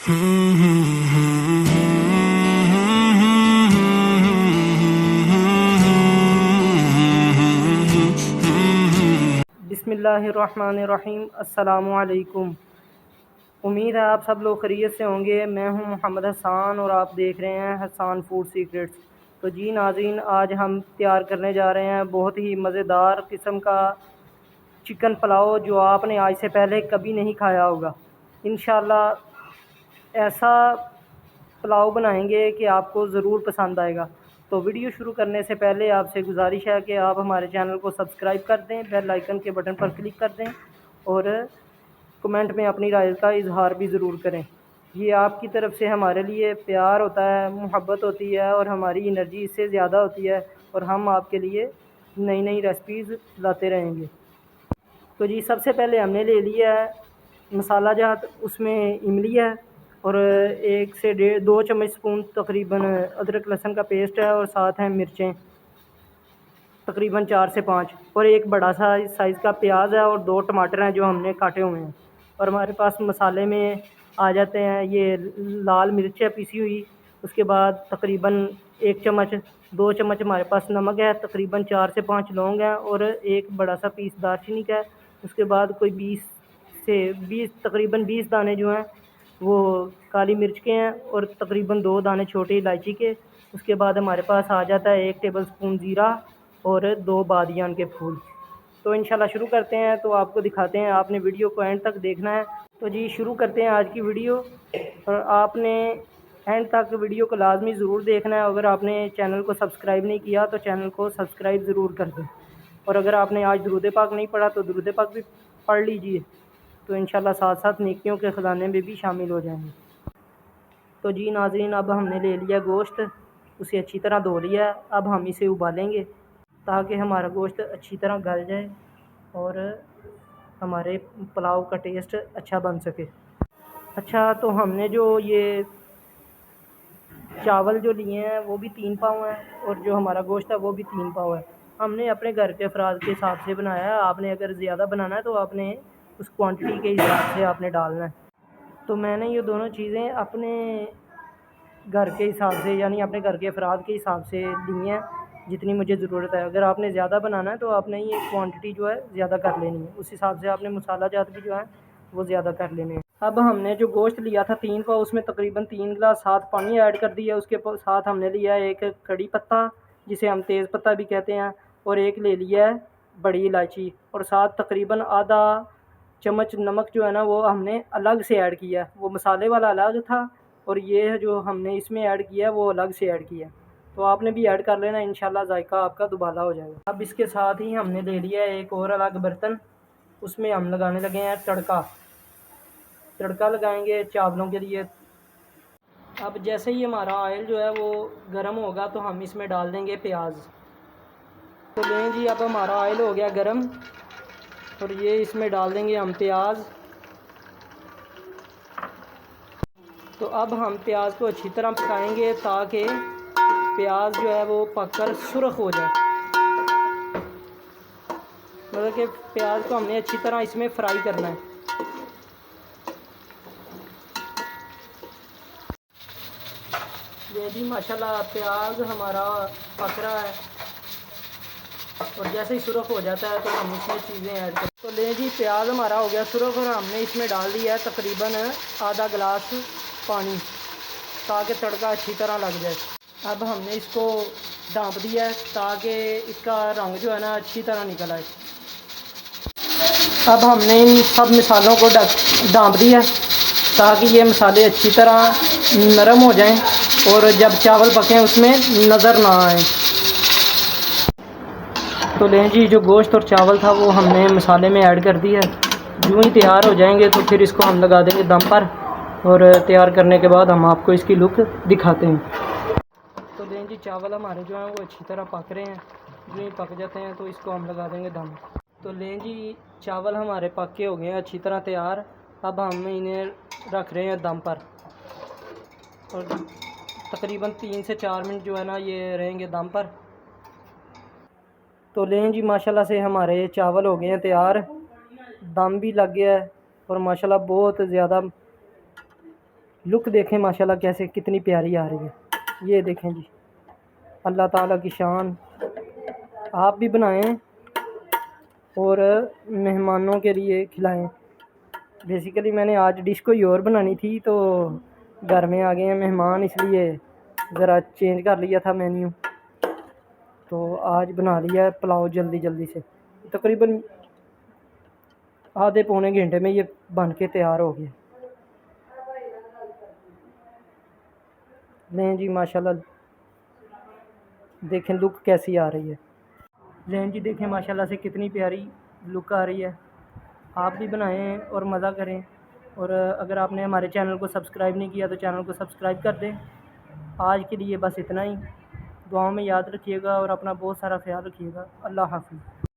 बिस्मिल्लाहिर्रहमानिर्रहीम। अस्सलामुअलैकुम। उम्मीद है आप सब लोग खैरियत से होंगे। मैं हूं मोहम्मद हसन और आप देख रहे हैं हसन फूड सीक्रेट्स। तो जी नाज़रीन, आज हम तैयार करने जा रहे हैं बहुत ही मज़ेदार किस्म का चिकन पुलाव जो आपने आज से पहले कभी नहीं खाया होगा। इंशाल्लाह ऐसा पुलाव बनाएंगे कि आपको ज़रूर पसंद आएगा। तो वीडियो शुरू करने से पहले आपसे गुजारिश है कि आप हमारे चैनल को सब्सक्राइब कर दें, बेल आइकन के बटन पर क्लिक कर दें और कमेंट में अपनी राय का इजहार भी ज़रूर करें। ये आपकी तरफ से हमारे लिए प्यार होता है, मोहब्बत होती है और हमारी एनर्जी इससे ज़्यादा होती है और हम आपके लिए नई नई रेसिपीज़ लाते रहेंगे। तो जी सबसे पहले हमने ले लिया है मसाला जात, उसमें इमली है और 1 से 2 चम्मच स्पून तकरीबन अदरक लहसुन का पेस्ट है और साथ हैं मिर्चें तकरीबन 4 से 5 और एक बड़ा सा साइज़ का प्याज है और 2 टमाटर हैं जो हमने काटे हुए हैं। और हमारे पास मसाले में आ जाते हैं ये लाल मिर्च है पिसी हुई, उसके बाद तकरीबन 1 चम्मच 2 चम्मच हमारे पास नमक है, तकरीबन 4 से 5 लौंग हैं और एक बड़ा सा पीस दालचीनी का है। उसके बाद कोई 20 तकरीबन 20 दाने जो हैं वो काली मिर्च के हैं और तकरीबन 2 दाने छोटी इलायची के। उसके बाद हमारे पास आ जाता है 1 टेबलस्पून ज़ीरा और 2 बादियान के फूल। तो इंशाल्लाह शुरू करते हैं। तो आपको दिखाते हैं, आपने वीडियो को एंड तक देखना है। तो जी शुरू करते हैं आज की वीडियो और आपने एंड तक वीडियो को लाजमी ज़रूर देखना है। अगर आपने चैनल को सब्सक्राइब नहीं किया तो चैनल को सब्सक्राइब ज़रूर कर दें और अगर आपने आज दुरूद पाक नहीं पढ़ा तो दुरूद पाक भी पढ़ लीजिए, तो इंशाल्लाह साथ साथ नेकियों के ख़जाने में भी शामिल हो जाएंगे। तो जी नाज़रीन, अब हमने ले लिया गोश्त, उसे अच्छी तरह धो लिया। अब हम इसे उबालेंगे ताकि हमारा गोश्त अच्छी तरह गल जाए और हमारे पुलाव का टेस्ट अच्छा बन सके। अच्छा, तो हमने जो ये चावल जो लिए हैं वो भी 3 पाव हैं और जो हमारा गोश्त है वो भी 3 पाव है। हमने अपने घर के अफराद के हिसाब से बनाया है। आपने अगर ज़्यादा बनाना है तो आपने उस क्वांटिटी के हिसाब से आपने डालना है। तो मैंने ये दोनों चीज़ें अपने घर के हिसाब से यानी अपने घर के अफराद के हिसाब से ली हैं जितनी मुझे ज़रूरत है। अगर आपने ज़्यादा बनाना है तो आपने ये क्वांटिटी जो है ज़्यादा कर लेनी है, उस हिसाब से आपने मसाला जात भी जो है वो ज़्यादा कर लेने हैं। अब हमने जो गोश्त लिया था 3 पाव, उसमें तकरीबन 3 गिलास साथ पानी ऐड कर दिया। उसके साथ हमने लिया है 1 कड़ी पत्ता जिसे हम तेज़ पत्ता भी कहते हैं और 1 ले लिया है बड़ी इलायची और साथ तकरीबन आधा चम्मच नमक जो है ना वो हमने अलग से ऐड किया। वो मसाले वाला अलग था और ये जो हमने इसमें ऐड किया है वो अलग से ऐड किया। तो आपने भी ऐड कर लेना, इंशाल्लाह जायका आपका दुबाला हो जाएगा। अब इसके साथ ही हमने ले लिया है एक और अलग बर्तन, उसमें हम लगाने लगे हैं तड़का लगाएंगे चावलों के लिए। अब जैसे ही हमारा ऑयल जो है वो गर्म होगा तो हम इसमें डाल देंगे प्याज। तो लें जी, अब हमारा ऑयल हो गया गर्म और ये इसमें डाल देंगे हम प्याज। तो अब हम प्याज को अच्छी तरह पकाएंगे ताकि प्याज जो है वो पककर सुर्ख हो जाए। मतलब कि प्याज को हमने अच्छी तरह इसमें फ्राई करना है। ये भी माशाल्लाह प्याज हमारा पक रहा है और जैसे ही सुर्ख हो जाता है तो हम इसमें चीज़ें ऐड कर। तो ले जी, प्याज हमारा हो गया सुर्ख और हमने इसमें डाल दिया है तकरीबन आधा गिलास पानी ताकि तड़का अच्छी तरह लग जाए। अब हमने इसको ढाँप दिया है ताकि इसका रंग जो है ना अच्छी तरह निकल आए। अब हमने इन सब मसालों को ढाँप दिया ताकि ये मसाले अच्छी तरह नरम हो जाएं और जब चावल पकें उसमें नज़र ना आए। तो लें जी, जो गोश्त और चावल था वो हमने मसाले में ऐड कर दिया। यूँ ही तैयार हो जाएंगे तो फिर इसको हम लगा देंगे दम पर और तैयार करने के बाद हम आपको इसकी लुक दिखाते हैं। तो लें जी, चावल हमारे जो हैं वो अच्छी तरह पक रहे हैं। यूँ ही पक जाते हैं तो इसको हम लगा देंगे दम। तो लें जी, चावल हमारे पक के हो गए हैं अच्छी तरह तैयार। अब हम इन्हें रख रहे हैं दम पर और तकरीबन 3 से 4 मिनट जो है ना ये रहेंगे दम पर। तो लें जी, माशाल्लाह से हमारे चावल हो गए हैं तैयार, दम भी लग गया है और माशाल्लाह बहुत ज़्यादा लुक देखें माशाल्लाह कैसे कितनी प्यारी आ रही है। ये देखें जी, अल्लाह ताला की शान। आप भी बनाएं और मेहमानों के लिए खिलाएं। बेसिकली मैंने आज डिश कोई और बनानी थी, तो घर में आ गए हैं मेहमान, इसलिए ज़रा चेंज कर लिया था मेन्यू। तो आज बना लिया है पुलाव जल्दी जल्दी से। तकरीबन आधे पौने घंटे में ये बन के तैयार हो गया। लें जी माशाल्लाह, देखें लुक कैसी आ रही है। लें जी देखें माशाल्लाह से कितनी प्यारी लुक आ रही है। आप भी बनाएं और मज़ा करें। और अगर आपने हमारे चैनल को सब्सक्राइब नहीं किया तो चैनल को सब्सक्राइब कर दें। आज के लिए बस इतना ही। दुआओं में याद रखिएगा और अपना बहुत सारा ख्याल रखिएगा। अल्लाह हाफ़िज़।